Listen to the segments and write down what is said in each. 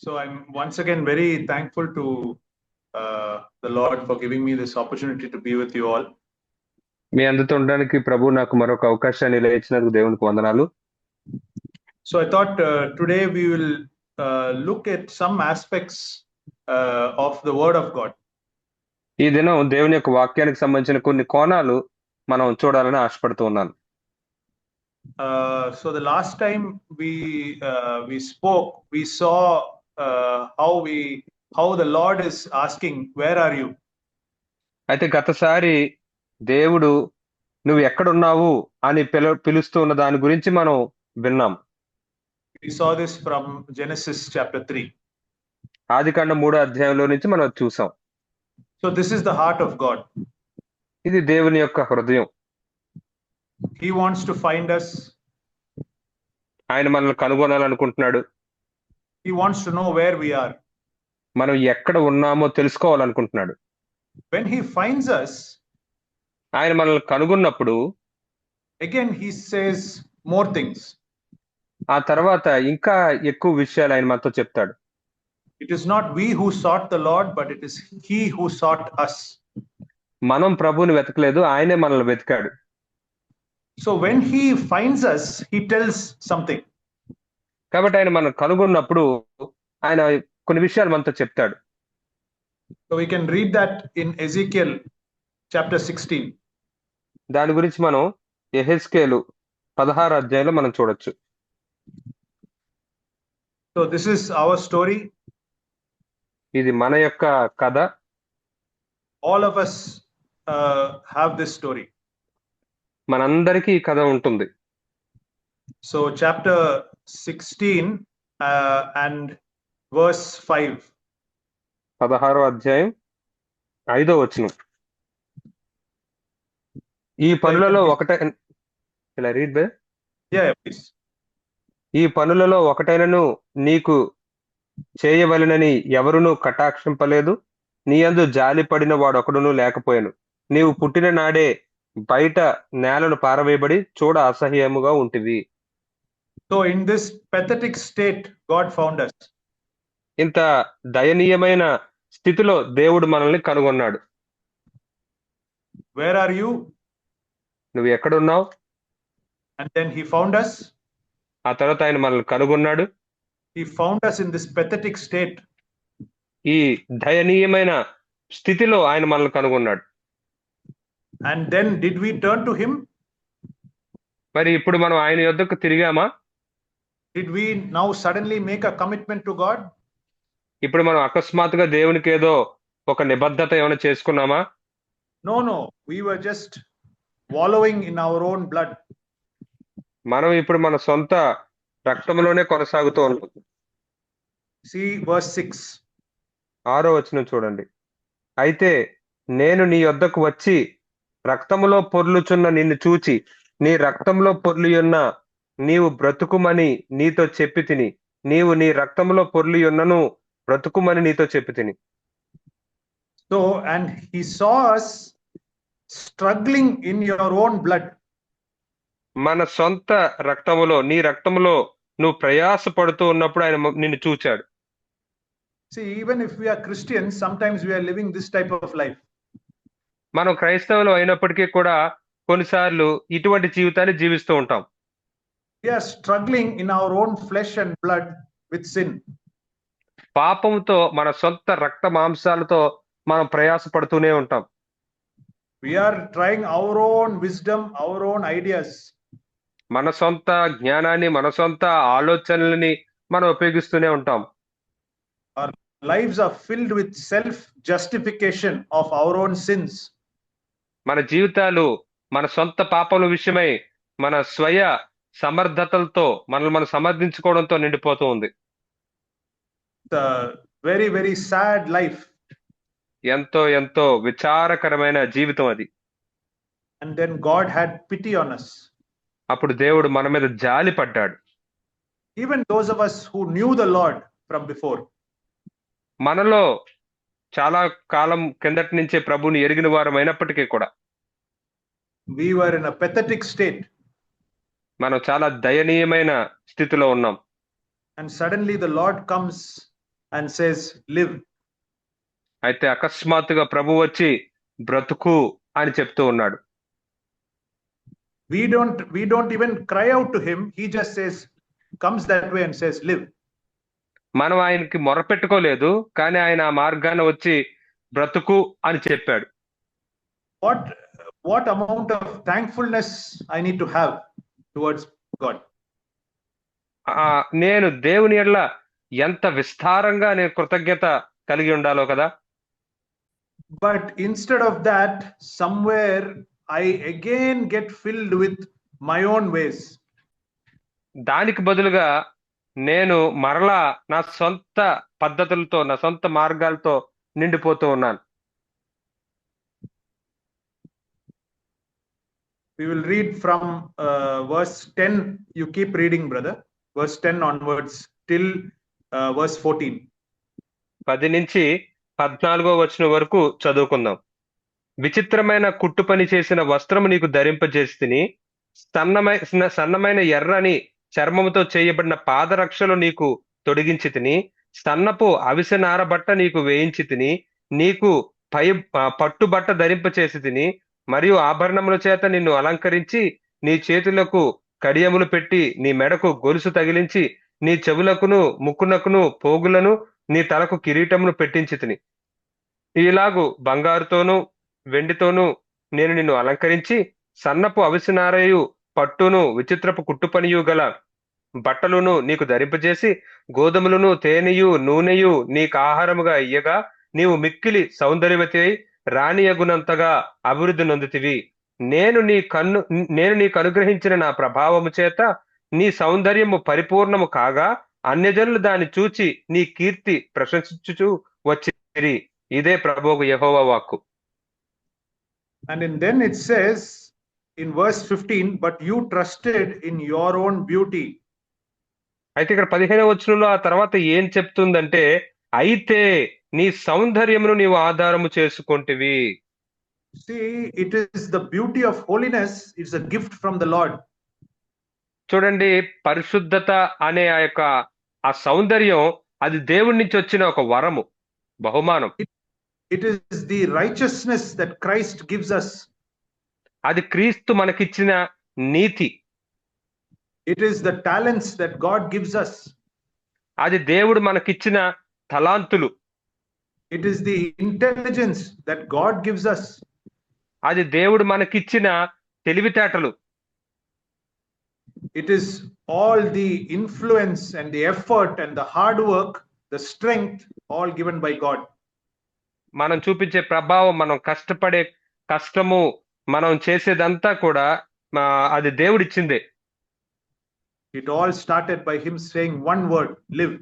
So I'm once again very thankful to the Lord for giving me this opportunity to be with you all. మీ అందరితో ఉండడానికి ప్రభు నాకు మరొక అవకాశాన్ని ఇచ్చినందుకు దేవునికి వందనాలు. So I thought today we will look at some aspects of the Word of God. ఈ దినం దేవుని యొక్క వాక్యానికి సంబంధించిన కొన్ని కోణాలు మనం చూడాలని ఆశపడుతూ ఉన్నాను. So the last time we spoke, we saw how the Lord is asking, "Where are you?" అయితే గతసారి దేవుడు నువ్వు ఎక్కడున్నావు అని పిలుస్తూ ఉన్న దాని గురించి మనం విన్నాం. We saw this from Genesis chapter 3. ఆదికాండం 3వ అధ్యాయంలో నుంచి మనం చూసాం. So this is the heart of God. ఇది దేవుని యొక్క హృదయం. He wants to find us. ఆయన మనల్ని కనుగొనాలనుకుంటున్నాడు. He wants to know where we are. మనం ఎక్కడ ఉన్నామో తెలుసుకోవాలనుకుంటున్నాడు. When he finds us, ఆయన మనల్ని కనుగొన్నప్పుడు again he says more things. ఆ తర్వాత ఇంకా ఎక్కువ విషయాలు ఆయన మనతో చెప్తాడు. It is not we who sought the Lord, but it is he who sought us. మనం ప్రభువుని వెతకలేదు, ఆయనే మనల్ని వెతికాడు. So when he finds us, he tells something. కాబట్టి ఆయన మనం కనుగొన్నప్పుడు ఆయన కొన్ని విషయాలు మనతో చెప్తాడు. So we can read that in Ezekiel chapter 16. దాని గురించి మనం యెహెజ్కేలు 16వ అధ్యాయంలో మనం చూడొచ్చు. So this is our story. ఇది మన యొక్క కథ. All of us have this story. మనందరికీ ఈ కథ ఉంటుంది. So chapter 16 and verse 5. 16వ అధ్యాయం 5వ వచనం. ఈ పనులలో ఇలా రీడ్ బై. Yeah, please. ఈ పనులలో ఒకటైనను నీకు చేయవలెనని ఎవరునూ కటాక్షింపలేదు, నీ యందు జాలి పడిన వాడొకడును లేకపోయాను. నీవు పుట్టిన నాడే బయట నేలను పారవేయబడి చూడ అసహ్యముగా ఉంటివి. So in this pathetic state, God found us. ఇంత దయనీయమైన స్థితిలో దేవుడు మనల్ని కనుగొన్నాడు. Where are you? నువ్వు ఎక్కడున్నావు? And then he found us. ఆ తర్వాత ఆయన మనల్ని కనుగొన్నాడు. He found us in this pathetic state. ఈ దయనీయమైన స్థితిలో ఆయన మనల్ని కనుగొన్నాడు. And then did we turn to him? మరి ఇప్పుడు మనం ఆయన యొద్దకు తిరిగామా? Did we now suddenly make a commitment to God? ఇప్పుడు మనం అకస్మాత్తుగా దేవునికి ఏదో ఒక నిబద్ధత ఏమైనా చేసుకున్నామా? No. We were just wallowing in our own blood. మనం ఇప్పుడు మన సొంత రక్తంలోనే కొనసాగుతూ ఉంటాం. See verse 6. 6వ వచనం చూడండి. అయితే నేను నీ యొద్దకు వచ్చి రక్తములో పొర్లుచున్న నిన్ను చూచి, నీ రక్తంలో పొర్లియున్న నీవు బ్రతుకుమని నీతో చెప్పి తిని, నీవు నీ రక్తంలో పొర్లియున్నను బ్రతుకుమని నీతో చెప్పి తిని. So and he saw us struggling in your own blood. మన సొంత రక్తములో, నీ రక్తములో నువ్వు ప్రయాస పడుతూ ఉన్నప్పుడు ఆయన నిన్ను చూచాడు. See, even if we are Christians, sometimes we are living this type of life. మనం క్రైస్తవులు అయినప్పటికీ కూడా కొన్నిసార్లు ఇటువంటి జీవితాన్ని జీవిస్తూ ఉంటాం. We are struggling in our own flesh and blood with sin. పాపంతో మన సొంత రక్త మాంసాలతో మనం ప్రయాస పడుతూనే ఉంటాం. We are trying our own wisdom, our own ideas. మన సొంత జ్ఞానాన్ని, మన సొంత ఆలోచనలని మనం ఉపయోగిస్తూనే ఉంటాం. Our lives are filled with self-justification of our own sins. మన జీవితాలు మన సొంత పాపముల విషయమై మన స్వయ సమర్థతలతో మనల్ని మనం సమర్థించుకోవడంతో నిండిపోతూ ఉంది. It's a very, very sad life. ఎంతో ఎంతో విచారకరమైన జీవితం అది. And then God had pity on us. అప్పుడు దేవుడు మన మీద జాలి పడ్డాడు. Even those of us who knew the Lord from before. మనలో చాలా కాలం కిందటి నుంచే ప్రభువుని ఎరిగిన వారం అయినప్పటికీ కూడా We were in a pathetic state. మనం చాలా దయనీయమైన స్థితిలో ఉన్నాం. And suddenly the Lord comes and says, live. అయితే అకస్మాత్తుగా ప్రభు వచ్చి బ్రతుకు అని చెప్తూ ఉన్నాడు. We don't even cry out to him. He just says, comes that way and says, live. మనం ఆయనకి మొరపెట్టుకోలేదు, కానీ ఆయన ఆ మార్గాన్ని వచ్చి బ్రతుకు అని చెప్పాడు. What amount of thankfulness I need to have towards God. నేను దేవుని ఎడల ఎంత విస్తారంగా నేను కృతజ్ఞత కలిగి ఉండాలో కదా. But instead of that, somewhere I again get filled with my own ways. దానికి బదులుగా నేను మరలా నా సొంత పద్ధతులతో, నా సొంత మార్గాలతో నిండిపోతూ ఉన్నాను. We will read from verse 10. You keep reading, brother. Verse 10 onwards till verse 14. 10 నుంచి 14వ వచనం వరకు చదువుకుందాం. విచిత్రమైన కుట్టు పని చేసిన వస్త్రము నీకు ధరింపజేసితిని, సన్నమైన ఎర్రని చర్మముతో చేయబడిన పాదరక్షలు నీకు తొడిగించితిని, సన్నపు అవిసె నార బట్ట నీకు వేయించితిని, నీకు పట్టుబట్ట ధరింపచేసితిని, మరియు ఆభరణముల చేత నిన్ను అలంకరించి, నీ చేతులకు కడియములు పెట్టి, నీ మెడకు గొలుసు తగిలించి, నీ చెవులకును ముక్కునకును పోగులను, నీ తలకు కిరీటమును పెట్టించితిని. ఇలాగు బంగారుతోనూ వెండితోనూ నేను నిన్ను అలంకరించి, సన్నపు అవిసినారయు పట్టును విచిత్రపు కుట్టుపనియు గల బట్టలును నీకు ధరింపజేసి, గోధుమలను తేనెయు నూనెయు నీకు ఆహారముగా ఇయ్యగా, నీవు మిక్కిలి సౌందర్యవతి అయి రాణియగునంతగా అభివృద్ధి నొందుతివి. నేను నీకు అనుగ్రహించిన నా ప్రభావము చేత నీ సౌందర్యము పరిపూర్ణము కాగా, అన్యజనులు దాన్ని చూచి నీ కీర్తి ప్రశంసించుచు వచ్చిరి. ఇదే ప్రభువు యెహోవా వాక్కు. And then it says in verse 15, but you trusted in your own beauty. అయితే ఇక్కడ 15వ వచనంలో ఆ తర్వాత ఏం చెప్తుందంటే, అయితే నీ సౌందర్యమును నీవు ఆధారము చేసుకొంటివి. See, it is the beauty of holiness. It's a gift from the Lord. చూడండి, పరిశుద్ధత అనే ఆ సౌందర్యం అది దేవుడి నుంచి వచ్చిన ఒక వరము, బహుమానం. It is the righteousness that Christ gives us. అది క్రీస్తు మనకిచ్చిన నీతి. It is the talents that God gives us. అది దేవుడు మనకిచ్చిన తలాంతులు. It is the intelligence that God gives us. అది దేవుడు మనకిచ్చిన తెలివితేటలు. It is all the influence and the effort and the hard work, the strength, all given by God. మనం చూపించే ప్రభావం, మనం కష్టపడే కష్టము, మనం చేసేదంతా కూడా అది దేవుడిచ్చిందే. It all started by him saying one word, live.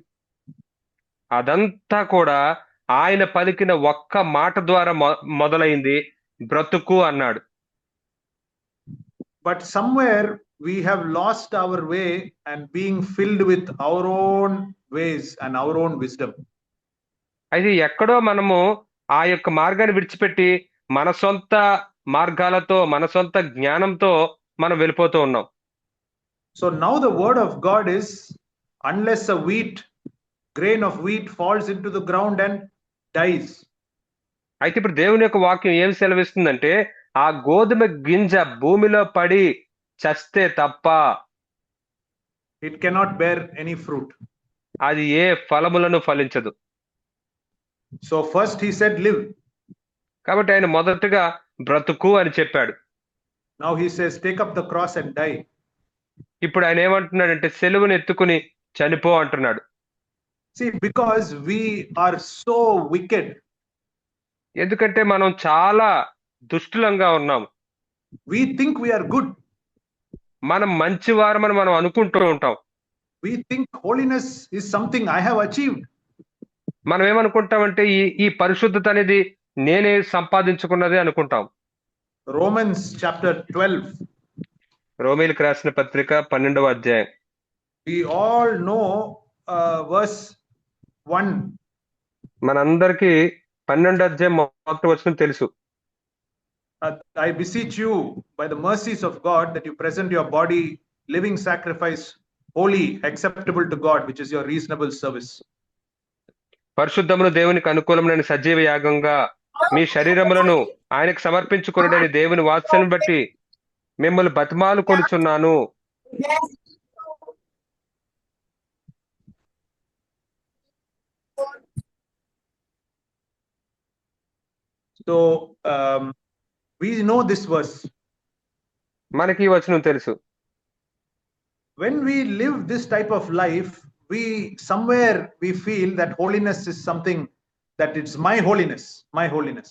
అదంతా కూడా ఆయన పలికిన ఒక్క మాట ద్వారా మొదలైంది, బ్రతుకు అన్నాడు. But somewhere we have lost our way and being filled with our own ways and our own wisdom. అయితే ఎక్కడో మనము ఆ యొక్క మార్గాన్ని విడిచిపెట్టి మన సొంత మార్గాలతో, మన సొంత జ్ఞానంతో మనం వెళ్ళిపోతూ ఉన్నాం. So now the word of God is, unless a grain of wheat falls into the ground and dies. అయితే ఇప్పుడు దేవుని యొక్క వాక్యం ఏం సెలవిస్తుందంటే, ఆ గోధుమ గింజ భూమిలో పడి చస్తే తప్ప it cannot bear any fruit. అది ఏ ఫలములను ఫలించదు. So first he said live. కాబట్టి ఆయన మొదటగా బ్రతుకు అని చెప్పాడు. Now he says take up the cross and die. ఇప్పుడు ఆయన ఏమంటున్నాడంటే సెలువును ఎత్తుకుని చనిపో అంటున్నాడు. See, because we are so wicked. ఎందుకంటే మనం చాలా దుష్టులంగా ఉన్నాము. We think we are good. మనం మంచివారమని మనం అనుకుంటూ ఉంటాం. We think holiness is something I have achieved. మనం ఏమనుకుంటామంటే ఈ పరిశుద్ధత అనేది నేనే సంపాదించుకున్నదే అనుకుంటాం. Romans chapter 12. రోమీయులకు రాసిన పత్రిక 12వ అధ్యాయం. We all know verse 1. మనందరికీ 12వ అధ్యాయం మొదటి వచనం తెలుసు. I beseech you by the mercies of God that you present your body living sacrifice, holy, acceptable to God, which is your reasonable service. పరిశుద్ధమును దేవునికి అనుకూలమైన సజీవ యాగంగా మీ శరీరములను ఆయనకు సమర్పించుకొనుడని దేవుని వాత్సల్యం బట్టి మిమ్మల్ని బతిమాలు కొనుచున్నాను. So we know this verse. మనకి ఈ వచనం తెలుసు. When we live this type of life, we somewhere we feel that holiness is something that it's my holiness, my holiness.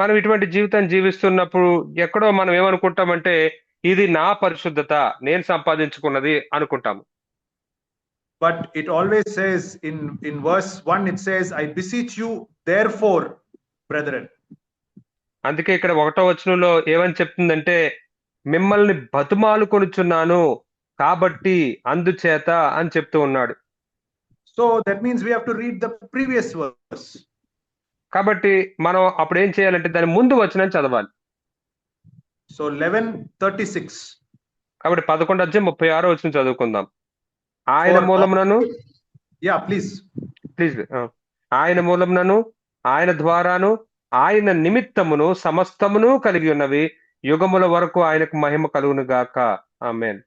మనం ఇటువంటి జీవితం జీవిస్తున్నప్పుడు ఎక్కడో మనం ఏమనుకుంటామంటే ఇది నా పరిశుద్ధత, నేను సంపాదించుకున్నది అనుకుంటాము. But it always says in verse 1, it says, I beseech you therefore, brethren. అందుకే ఇక్కడ 1వ వచనంలో ఏమని చెప్తుందంటే మిమ్మల్ని బతుమాలు కొనుచున్నాను కాబట్టి అందుచేత అని చెప్తూ ఉన్నాడు. So that means we have to read the previous verse. కాబట్టి మనం అప్పుడు ఏం చేయాలంటే దాని ముందు వచనం చదవాలి. So 11:36. కాబట్టి 11:36 వచనం చదువుకుందాం. ఆయన మూలమునను, ప్లీజ్ ఆయన మూలమునను, ఆయన ద్వారాను, ఆయన నిమిత్తమును సమస్తమును కలిగి ఉన్నవి యుగముల వరకు ఆయనకు మహిమ కలుగును గాక. ఆమేన్.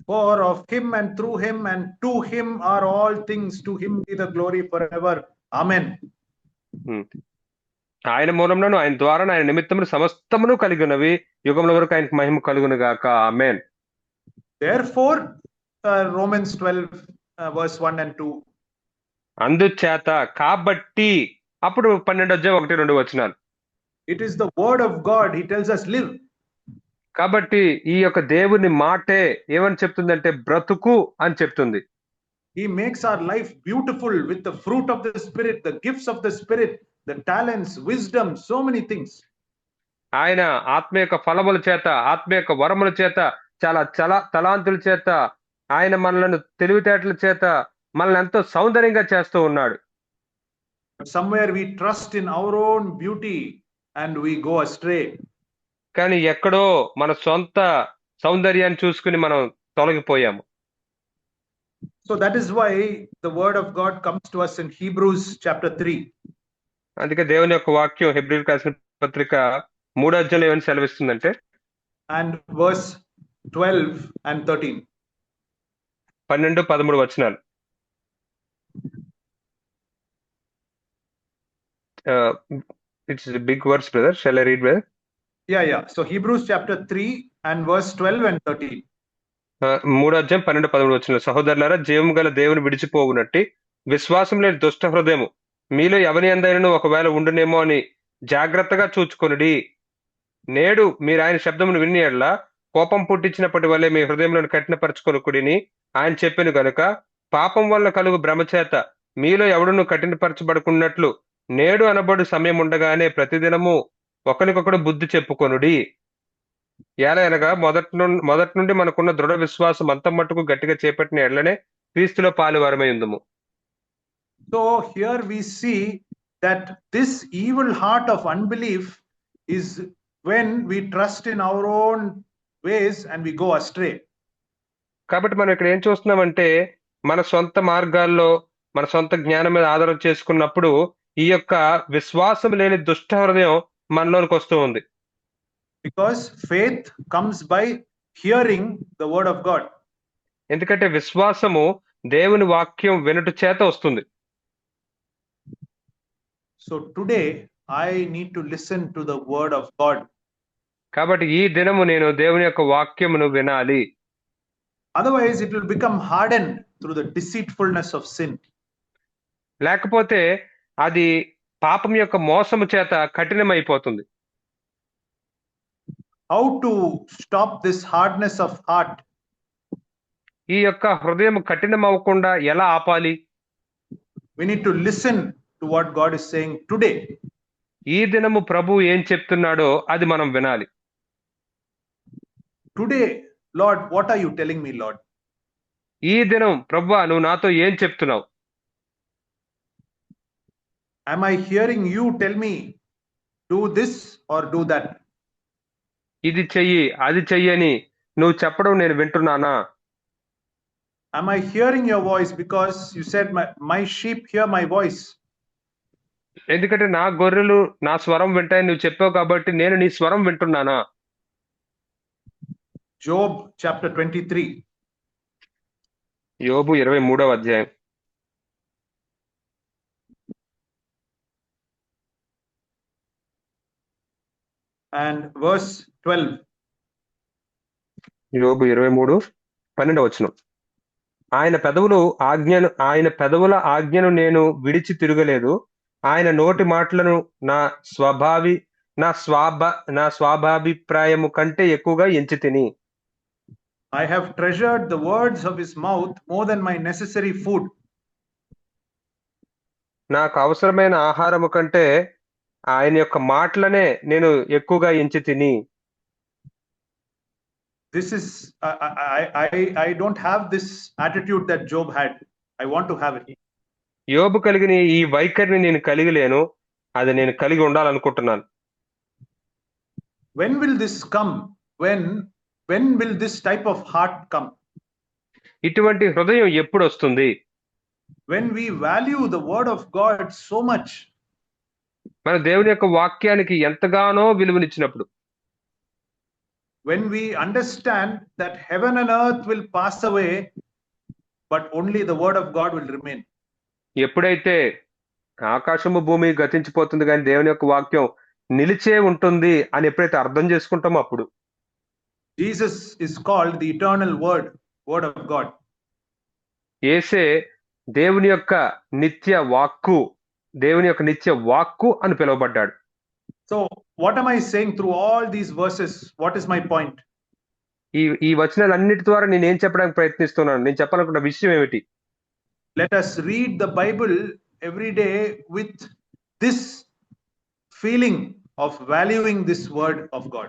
For of him and through him and to him are all things, to him be the glory forever. Amen. ఆయన మూలమునను, ఆయన ద్వారాను, ఆయన నిమిత్తమును సమస్తమును కలిగి ఉన్నవి యుగముల వరకు ఆయనకు మహిమ కలుగును గాక. ఆమేన్. Therefore Romans 12 verse 1 and 2. అందుచేత కాబట్టి అప్పుడు 12:1-2 వచనాలు. It is the word of God. He tells us live. కాబట్టి ఈ యొక్క దేవుని మాటే ఏమని చెప్తుందంటే బ్రతుకు అని చెప్తుంది. He makes our life beautiful with the fruit of the spirit, the gifts of the spirit, the talents, wisdom, so many things. ఆయన ఆత్మ యొక్క ఫలముల చేత, ఆత్మ యొక్క వరముల చేత, చాలా తలాంతుల చేత, ఆయన మనలను తెలివితేటల చేత మనల్ని ఎంతో సౌందర్యంగా చేస్తూ ఉన్నాడు. Somewhere we trust in our own beauty and we go astray. కానీ ఎక్కడో మన సొంత సౌందర్యాన్ని చూసుకుని మనం తొలగిపోయాము. So that is why the word of God comes to us in Hebrews chapter 3. అందుకే దేవుని యొక్క వాక్యం హెబ్రీయులకు రాసిన పత్రిక 3వ అధ్యాయంలో ఏమని సెలవిస్తుందంటే and verse 12 and 13. 12-13 వచనాలు. It's a big words, brother. Shall I read, brother? Yeah. So Hebrews chapter 3 and verse 12 and 13. 3వ అధ్యాయం 12-13 వచనాలు. సహోదరులారా, జీవము గల దేవుని విడిచిపోవునట్టి విశ్వాసం లేని దుష్ట హృదయము మీలో ఎవని అందైనను ఒకవేళ ఉండునేమో అని జాగ్రత్తగా చూచుకొనుడి. నేడు మీరు ఆయన శబ్దమును విని ఎడల కోపం పుట్టించినప్పటి వల్లే మీ హృదయంలో కఠినపరచుకొనుకుడిని ఆయన చెప్పెను గనుక పాపం వల్ల కలుగు భ్రమచేత మీలో ఎవడును కఠినపరచబడుకున్నట్లు నేడు అనబడు సమయం ఉండగానే ప్రతిదినము ఒకరికొకడు బుద్ధి చెప్పుకొనుడి. ఎలాగనగా మొదటి నుండి మనకున్న దృఢ విశ్వాసం అంత మట్టుకు గట్టిగా చేపట్టిన ఎడలనే క్రీస్తులో పాలువారమై ఉందము. So here we see that this evil heart of unbelief is when we trust in our own ways and we go astray. కాబట్టి మనం ఇక్కడ ఏం చూస్తున్నామంటే మన సొంత మార్గాల్లో మన సొంత జ్ఞానం మీద ఆధారం చేసుకున్నప్పుడు ఈ యొక్క విశ్వాసం లేని దుష్ట హృదయం మనలోనికి వస్తూ ఉంది. Because faith comes by hearing the word of God. ఎందుకంటే విశ్వాసము దేవుని వాక్యం వినుట చేత వస్తుంది. So today I need to listen to the word of God. కాబట్టి ఈ దినము నేను దేవుని యొక్క వాక్యమును వినాలి. Otherwise it will become hardened through the deceitfulness of sin. లేకపోతే అది పాపం యొక్క మోసము చేత కఠినమైపోతుంది. How to stop this hardness of heart? ఈ యొక్క హృదయం కఠినం అవ్వకుండా ఎలా ఆపాలి? We need to listen to what God is saying today. ఈ దినము ప్రభు ఏం చెప్తున్నాడో అది మనం వినాలి. Today, Lord, what are you telling me, Lord? ఈ దినం ప్రభువా నువ్వు నాతో ఏం చెప్తున్నావు? Am I hearing you tell me do this or do that? ఇది చెయ్యి అది చెయ్యని నువ్వు చెప్పడం నేను వింటున్నానా? Am I hearing your voice? Because you said my sheep hear my voice. ఎందుకంటే నా గొర్రెలు నా స్వరం వింటాయని నువ్వు చెప్పావు కాబట్టి నేను నీ స్వరం వింటున్నానా? Job chapter 23. యోబు 23వ అధ్యాయం. And verse 12. యోబు 23:12 వచనం. ఆయన పెదవుల ఆజ్ఞను నేను విడిచి తిరగలేదు. ఆయన నోటి మాటలను నా స్వాభాభిప్రాయము కంటే ఎక్కువగా ఎంచితిని. I have treasured the words of his mouth more than my necessary food. నాకు అవసరమైన ఆహారము కంటే ఆయన యొక్క మాటలనే నేను ఎక్కువగా ఎంచితిని. This is I don't have this attitude that Job had. I want to have it. యోబు కలిగిన ఈ వైఖరిని నేను కలిగి లేను. అది నేను కలిగి ఉండాలనుకుంటున్నాను. When will this come? When will this type of heart come? ఇటువంటి హృదయం ఎప్పుడు వస్తుంది? When we value the word of God so much. మన దేవుని యొక్క వాక్యానికి ఎంతగానో విలువనిచ్చినప్పుడు. When we understand that heaven and earth will pass away, but only the word of God will remain. ఎప్పుడైతే ఆకాశము భూమి గతించిపోతుంది కానీ దేవుని యొక్క వాక్యం నిలిచే ఉంటుంది అని ఎప్పుడైతే అర్థం చేసుకుంటామో అప్పుడు. Jesus is called the eternal word of God. యేసే దేవుని యొక్క నిత్య వాక్కు అని పిలువబడ్డాడు. So what am I saying through all these verses? What is my point? ఈ వచనాలన్నిటి ద్వారా నేను ఏం చెప్పడానికి ప్రయత్నిస్తున్నాను? నేను చెప్పాలనుకున్న విషయం ఏమిటి? Let us read the Bible every day with this feeling of valuing this word of God.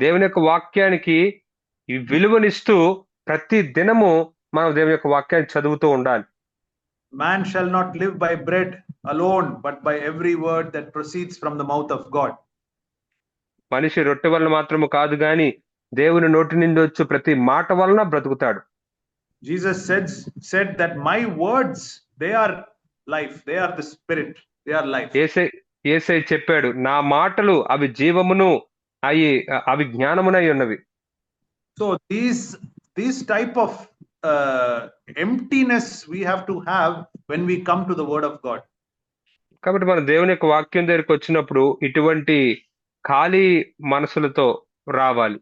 దేవుని యొక్క వాక్యానికి ఈ విలువనిస్తూ ప్రతి దినము మనం దేవుని యొక్క వాక్యాన్ని చదువుతూ ఉండాలి. Man shall not live by bread alone, but by every word that proceeds from the mouth of God. మనిషి రొట్టె వలన మాత్రము కాదు గాని దేవుని నోటి నుండి వచ్చు ప్రతి మాట వలన బ్రతుకుతాడు. Jesus said that my words, they are life, they are the spirit, they are life. యేసయ్య చెప్పాడు, నా మాటలు అవి జీవమును అవి జ్ఞానమునై ఉన్నవి. So these type of emptiness we have to have when we come to the word of God. కాబట్టి మన దేవుని యొక్క వాక్యం దగ్గరికి వచ్చినప్పుడు ఇటువంటి ఖాళీ మనసులతో రావాలి.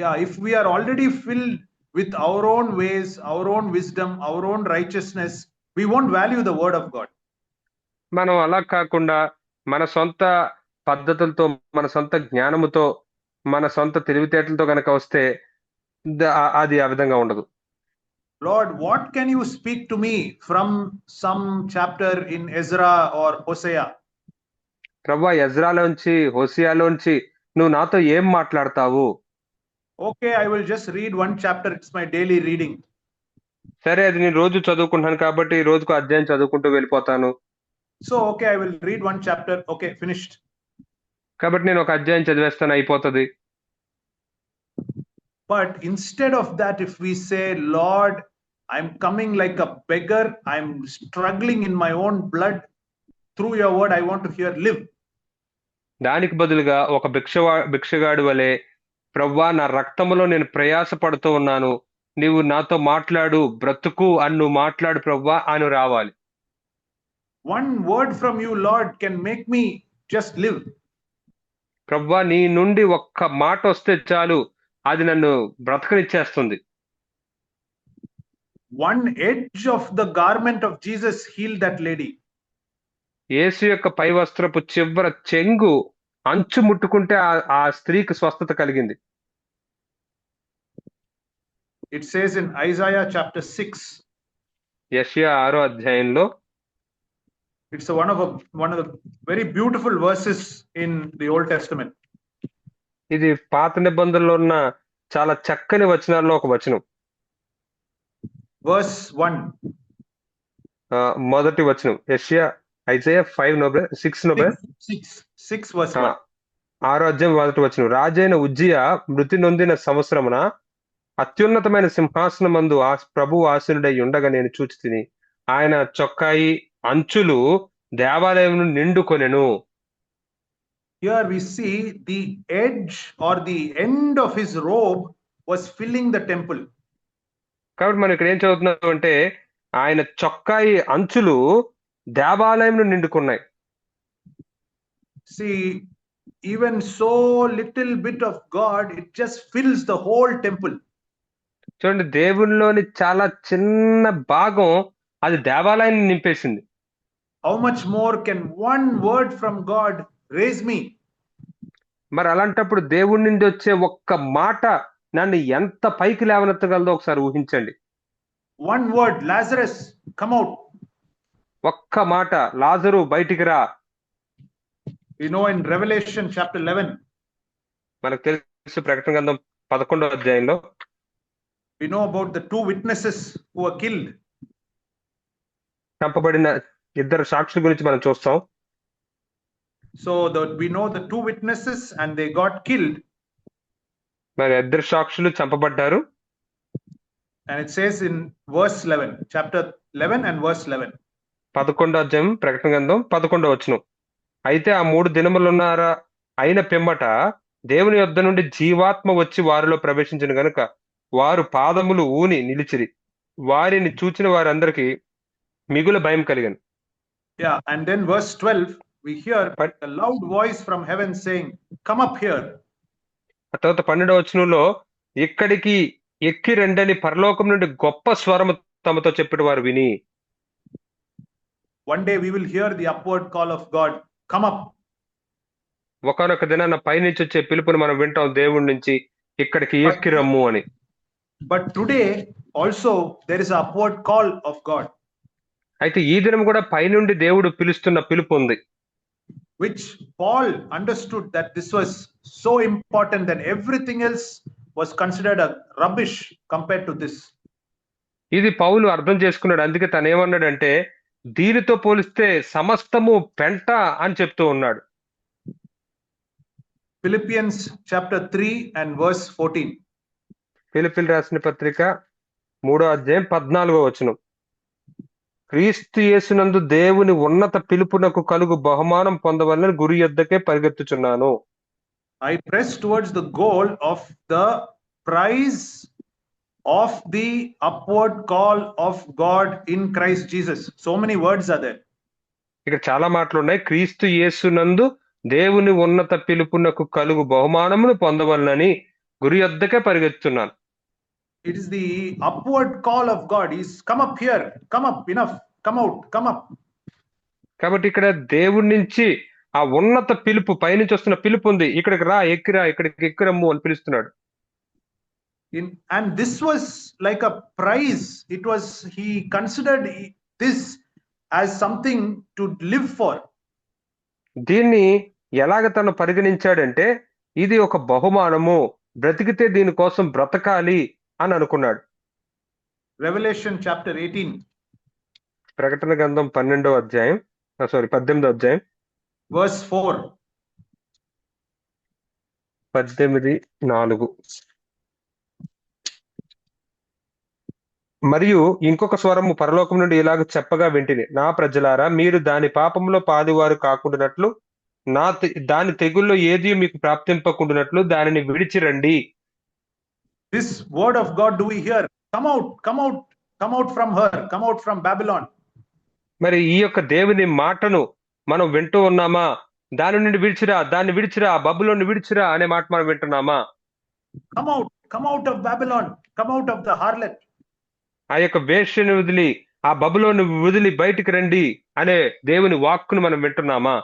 Yeah, if we are already filled with our own ways, our own wisdom, our own righteousness, we won't value the word of God. మనం అలా కాకుండా మన సొంత పద్ధతులతో, మన సొంత జ్ఞానముతో, మన సొంత తెలివితేటలతో కనుక వస్తే అది ఆ విధంగా ఉండదు. Lord, what can you speak to me from some chapter in Ezra or Hosea? ప్రభువా, ఎజ్రాలోంచి, హోసియాలోంచి నువ్వు నాతో ఏం మాట్లాడతావు? Okay, I will just read one chapter. It's my daily reading. సరే, అది నేను రోజు చదువుకుంటాను కాబట్టి రోజుకు అధ్యాయం చదువుకుంటూ వెళ్ళిపోతాను. So okay, I will read one chapter. Okay, finished. కాబట్టి నేను ఒక అధ్యాయం చదివేస్తాను, అయిపోతుంది. But instead of that, if we say, Lord, I'm coming like a beggar, I'm struggling in my own blood, through your word I want to hear, live. దానికి బదులుగా ఒక భిక్షగాడి వలె, ప్రభువా, నా రక్తములో నేను ప్రయాస పడుతూ ఉన్నాను, నీవు నాతో మాట్లాడు, బ్రతుకు అని నువ్వు మాట్లాడు ప్రభువా అని రావాలి. One word from you, Lord, can make me just live. ప్రభువా, నీ నుండి ఒక్క మాట వస్తే చాలు, అది నన్ను బ్రతకనిచ్చేస్తుంది. One edge of the garment of Jesus healed that lady. యేసు యొక్క పై వస్త్రపు చివర చెంగు అంచు ముట్టుకుంటే ఆ స్త్రీకి స్వస్థత కలిగింది. It says in Isaiah chapter 6. యెషయా 6వ అధ్యాయంలో. It's one of the very beautiful verses in the Old Testament. ఇది పాత నిబంధనలో ఉన్న చాలా చక్కని వచనాల్లో ఒక వచనం. Verse 1. మొదటి వచనం. Isaiah 6 verse 1. 6వ అధ్యాయం మొదటి వచనం. రాజైన ఉజ్జియా మృతి నొందిన సంవత్సరమున అత్యున్నతమైన సింహాసనమందు ఆ ప్రభువు ఆసీనుడై ఉండగా నేను చూచి తిని ఆయన చొక్కాయి అంచులు దేవాలయమును నిండుకొనెను. Here we see the edge or the end of his robe was filling the temple. కాబట్టి మనం ఇక్కడ ఏం చదువుతున్నాం అంటే ఆయన చొక్కాయి అంచులు దేవాలయంను నిండుకున్నాయి. See, even so little bit of God, it just fills the whole temple. చూడండి, దేవునిలోని చాలా చిన్న భాగం అది దేవాలయాన్ని నింపేసింది. How much more can one word from God raise me? మరి అలాంటప్పుడు దేవుడి నుండి వచ్చే ఒక్క మాట నన్ను ఎంత పైకి లేవనెత్తగలదో ఒకసారి ఊహించండి. One word, Lazarus, come out. ఒక్క మాట, లాజరు బయటికి రా. We know in Revelation chapter 11, మనకు తెలుసు ప్రకటన గ్రంథం 11వ అధ్యాయంలో we know about the two witnesses who were killed. చంపబడిన ఇద్దరు సాక్షుల గురించి మనం చూస్తాం. So we know the two witnesses and they got killed. మరి ఇద్దరు సాక్షులు చంపబడ్డారు. And it says in verse 11, chapter 11 and verse 11. 11వ అధ్యాయం ప్రకటన గ్రంథం 11వ వచనం. అయితే ఆ 3 దినములున్నారా అయిన పిమ్మట దేవుని యొద్ద నుండి జీవాత్మ వచ్చి వారిలో ప్రవేశించిన గనుక వారు పాదములు ఊని నిలిచిరి. వారిని చూచిన వారందరికీ మిగుల భయం కలిగను. Yeah, and then verse 12, we hear a loud voice from heaven saying, come up here. ఆ తర్వాత 12వ వచనంలో ఇక్కడికి ఎక్కి రండని పరలోకం నుండి గొప్ప స్వరము తమతో చెప్పిన వారు విని. One day we will hear the upward call of God, come up. ఒకనొక దినాన పైనుంచి వచ్చే పిలుపుని మనం వింటాం దేవుడి నుంచి, ఇక్కడికి ఎక్కి రమ్ము అని. But today also there is an upward call of God. అయితే ఈ దినం కూడా పైనుండి దేవుడు పిలుస్తున్న పిలుపు ఉంది. Which Paul understood that this was so important that everything else was considered a rubbish compared to this. ఇది పౌలు అర్థం చేసుకున్నాడు. అందుకే తను ఏమన్నాడంటే దీనితో పోలిస్తే సమస్తము పెంట అని చెప్తూ ఉన్నాడు. Philippians chapter 3 and verse 14. ఫిలిప్పీయులకు రాసిన పత్రిక 3వ అధ్యాయం 14వ వచనం. క్రీస్తు యేసునందు దేవుని ఉన్నత పిలుపునకు కలుగు బహుమానం పొందవలన గురి యొద్దకే పరిగెత్తుచున్నాను. I press towards the goal of the prize of the upward call of God in Christ Jesus. So many words are there. ఇక్కడ చాలా మాటలు ఉన్నాయి. క్రీస్తు యేసునందు దేవుని ఉన్నత పిలుపునకు కలుగు బహుమానమును పొందవలనని గురి యొద్దకే పరిగెత్తుతున్నాను. It is the upward call of God. He's come up here, come up, enough, come out, come up. కాబట్టి ఇక్కడ దేవుడి నుంచి ఆ ఉన్నత పిలుపు, పైనుంచి వస్తున్న పిలుపు ఉంది. ఇక్కడికి రా, ఎక్కిరా, ఇక్కడికి ఎక్కిరమ్ము అని పిలుస్తున్నాడు. And this was like a prize. It was, he considered this as something to live for. దీన్ని ఎలాగ తను పరిగణించాడంటే ఇది ఒక బహుమానము, బ్రతికితే దీనికోసం బ్రతకాలి అని అనుకున్నాడు. Revelation chapter 18. ప్రకటన గ్రంథం 18వ అధ్యాయం, 18వ అధ్యాయం verse 4. 18:4. మరియు ఇంకొక స్వరము పరలోకం నుండి ఇలాగ చెప్పగా వింటిని, నా ప్రజలారా మీరు దాని పాపంలో పాదివారు కాకుండానట్లు దాని తెగుల్లో ఏది మీకు ప్రాప్తింపకుండానట్లు దానిని విడిచిరండి. This word of God do we hear? Come out, come out, come out from her, come out from Babylon. మరి ఈ యొక్క దేవుని మాటను మనం వింటూ ఉన్నామా? దాని నుండి విడిచిరా, దాన్ని విడిచిరా, బబులోని విడిచిరా అనే మాట మనం వింటున్నామా? Come out of Babylon, come out of the harlot. ఆ యొక్క వేశ్యను వదిలి, ఆ బబులోని వదిలి బయటికి రండి అనే దేవుని వాక్కును మనం వింటున్నామా?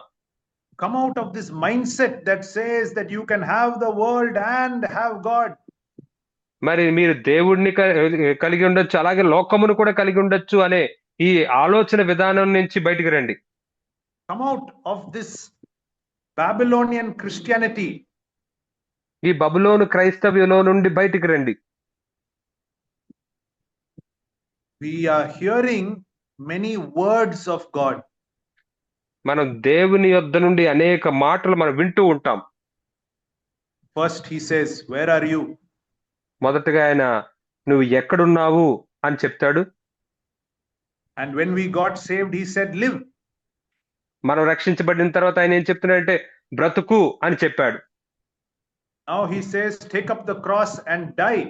Come out of this mindset that says that you can have the world and have God. మరి మీరు దేవుడిని కలిగి ఉండొచ్చు, అలాగే లోకమును కూడా కలిగి ఉండొచ్చు అనే ఈ ఆలోచన విధానం నుంచి బయటికి రండి. Come out of this Babylonian Christianity. ఈ బబులోను క్రైస్తవ్యంలో నుండి బయటికి రండి. We are hearing many words of God. మనం దేవుని యొద్ద నుండి అనేక మాటలు మనం వింటూ ఉంటాం. First he says, where are you? మొదటగా ఆయన నువ్వు ఎక్కడున్నావు అని చెప్తాడు. And when we got saved, he said, live. మనం రక్షించబడిన తర్వాత ఆయన ఏం చెప్తున్నాడంటే బ్రతుకు అని చెప్పాడు. Now he says, take up the cross and die.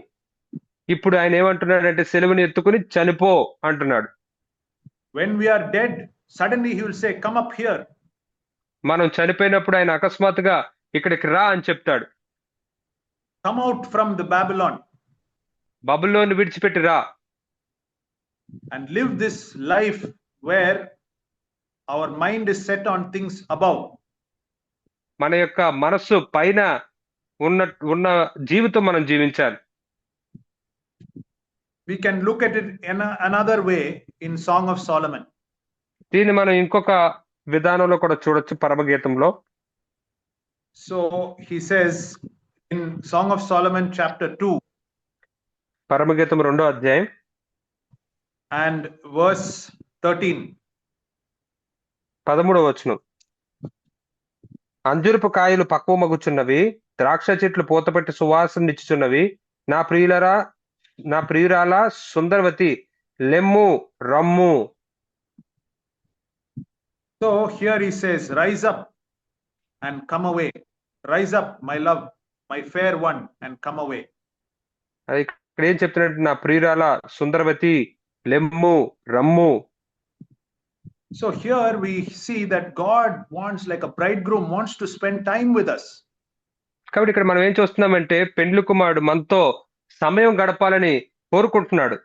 ఇప్పుడు ఆయన ఏమంటున్నాడంటే సిలువను ఎత్తుకుని చనిపో అంటున్నాడు. When we are dead, suddenly he will say, come up here. మనం చనిపోయినప్పుడు ఆయన అకస్మాత్తుగా ఇక్కడికి రా అని చెప్తాడు. Come out from the Babylon బబులోను విడిచిపెట్టి రా and live this life where our mind is set on things above. మన యొక్క మనస్సు పైన ఉన్న జీవితం మనం జీవించాలి. We can look at it in another way in Song of Solomon. దీన్ని మనం ఇంకొక విధానంలో కూడా చూడొచ్చు పరమగీతంలో. So he says in Song of Solomon chapter 2 పరమగీతం 2వ అధ్యాయం and verse 13. 13వ వచనం. అంజురపు కాయలు పక్వమగుచున్నవి, ద్రాక్ష చెట్లు పూతపెట్టి సువాసననిచ్చుచున్నవి. నా ప్రియురాల సుందరవతి లెమ్ము రమ్ము. So here he says, rise up and come away. Rise up, my love, my fair one, and come away. అది ఇక్కడ ఏం చెప్తున్నట్టు నా ప్రియురాల సుందరవతి లెమ్ము రమ్ము. So here we see that God wants, like a bridegroom wants to spend time with us. కాబట్టి ఇక్కడ మనం ఏం చూస్తున్నామంటే పెండ్లి కుమారుడు మనతో సమయం గడపాలని కోరుకుంటున్నాడు.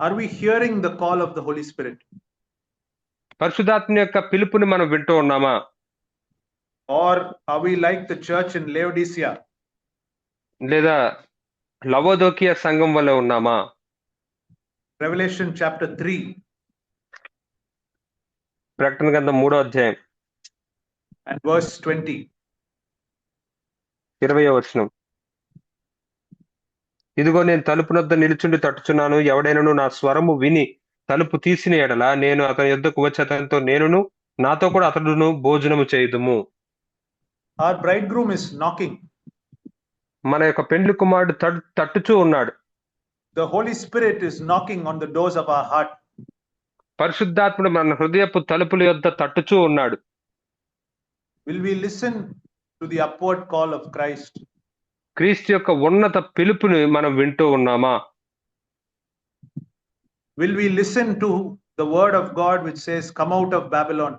Are we hearing the call of the Holy Spirit? పరిశుద్ధాత్మ యొక్క పిలుపుని మనం వింటూ ఉన్నామా? Or are we like the church in Laodicea? లేదా లవోదోకియా సంఘం వల్ల ఉన్నామా? Revelation chapter 3 ప్రకటన గ్రంథం 3వ అధ్యాయం and verse 20. 20వ వచనం. ఇదిగో నేను తలుపు వద్ద నిలుచుండి తట్టుచున్నాను. ఎవడైనను నా స్వరము విని తలుపు తీసిన ఎడల నేను అతని యొద్దకు వచ్చి అతనితో నేనును నాతో కూడా అతడును భోజనము చేయుదుము. Our bridegroom is knocking. మన యొక్క పెండ్లి కుమారుడు తట్టుచూ ఉన్నాడు. The Holy Spirit is knocking on the doors of our heart. పరిశుద్ధాత్ముడు మన హృదయపు తలుపుల యొద్ద తట్టుచూ ఉన్నాడు. Will we listen to the upward call of Christ? క్రీస్తు యొక్క ఉన్నత పిలుపుని మనం వింటూ ఉన్నామా? Will we listen to the word of God which says, come out of Babylon?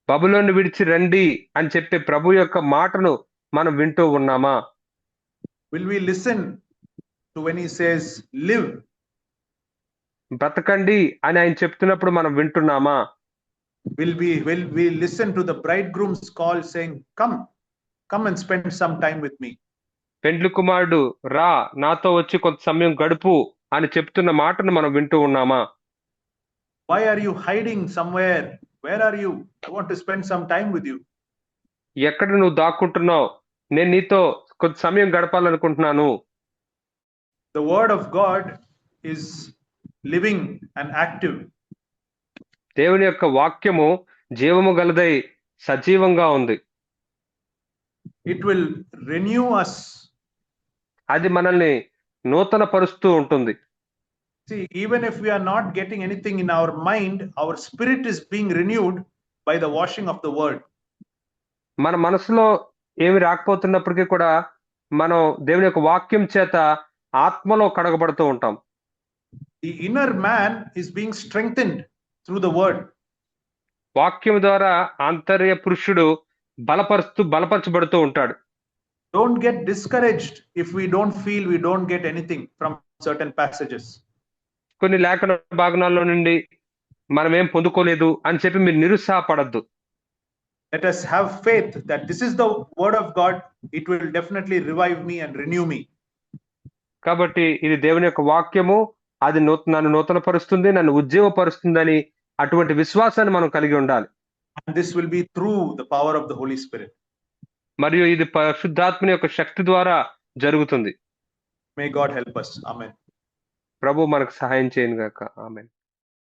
బబులోను విడిచి రండి అని చెప్పే ప్రభు యొక్క మాటను మనం వింటూ ఉన్నామా? Will we listen to when he says, live? బ్రతకండి అని ఆయన చెప్తున్నప్పుడు మనం వింటున్నామా? Will we listen to the bridegroom's call saying, come and spend some time with me? పెండ్లి కుమారుడు రా నాతో వచ్చి కొంత సమయం గడుపు అని చెప్తున్న మాటను మనం వింటూ ఉన్నామా? Why are you hiding somewhere? Where are you? I want to spend some time with you. ఎక్కడ నువ్వు దాక్కుంటున్నావు? నేను నీతో కొంత సమయం గడపాలనుకుంటున్నాను. The word of God is living and active. దేవుని యొక్క వాక్యము జీవము గలదై సజీవంగా ఉంది. It will renew us. అది మనల్ని నూతన పరుస్తూ ఉంటుంది. See, even if we are not getting anything in our mind, our spirit is being renewed by the washing of the word. మన మనసులో ఏమి రాకపోతున్నప్పటికీ కూడా మనం దేవుని యొక్క వాక్యం చేత ఆత్మలో కడగబడుతూ ఉంటాం. The inner man is being strengthened through the word. వాక్యం ద్వారా ఆంతర్య పురుషుడు బలపరచబడుతూ ఉంటాడు. Don't get discouraged if we don't feel we don't get anything from certain passages. కొన్ని లేఖన భాగనాల్లో నుండి మనం ఏం పొందుకోలేదు అని చెప్పి మీరు నిరుత్సాహపడద్దు. Let us have faith that this is the word of God. It will definitely revive me and renew me. కాబట్టి ఇది దేవుని యొక్క వాక్యము, అది నన్ను నూతనపరుస్తుంది, నన్ను ఉజ్జీవపరుస్తుందని అటువంటి విశ్వాసాన్ని మనం కలిగి ఉండాలి. And this will be through the power of the Holy Spirit. మరియు ఇది పరిశుద్ధాత్మని యొక్క శక్తి ద్వారా జరుగుతుంది. May God help us. Amen. ప్రభు మనకు సహాయం చేయను గాక. ఆమేన్.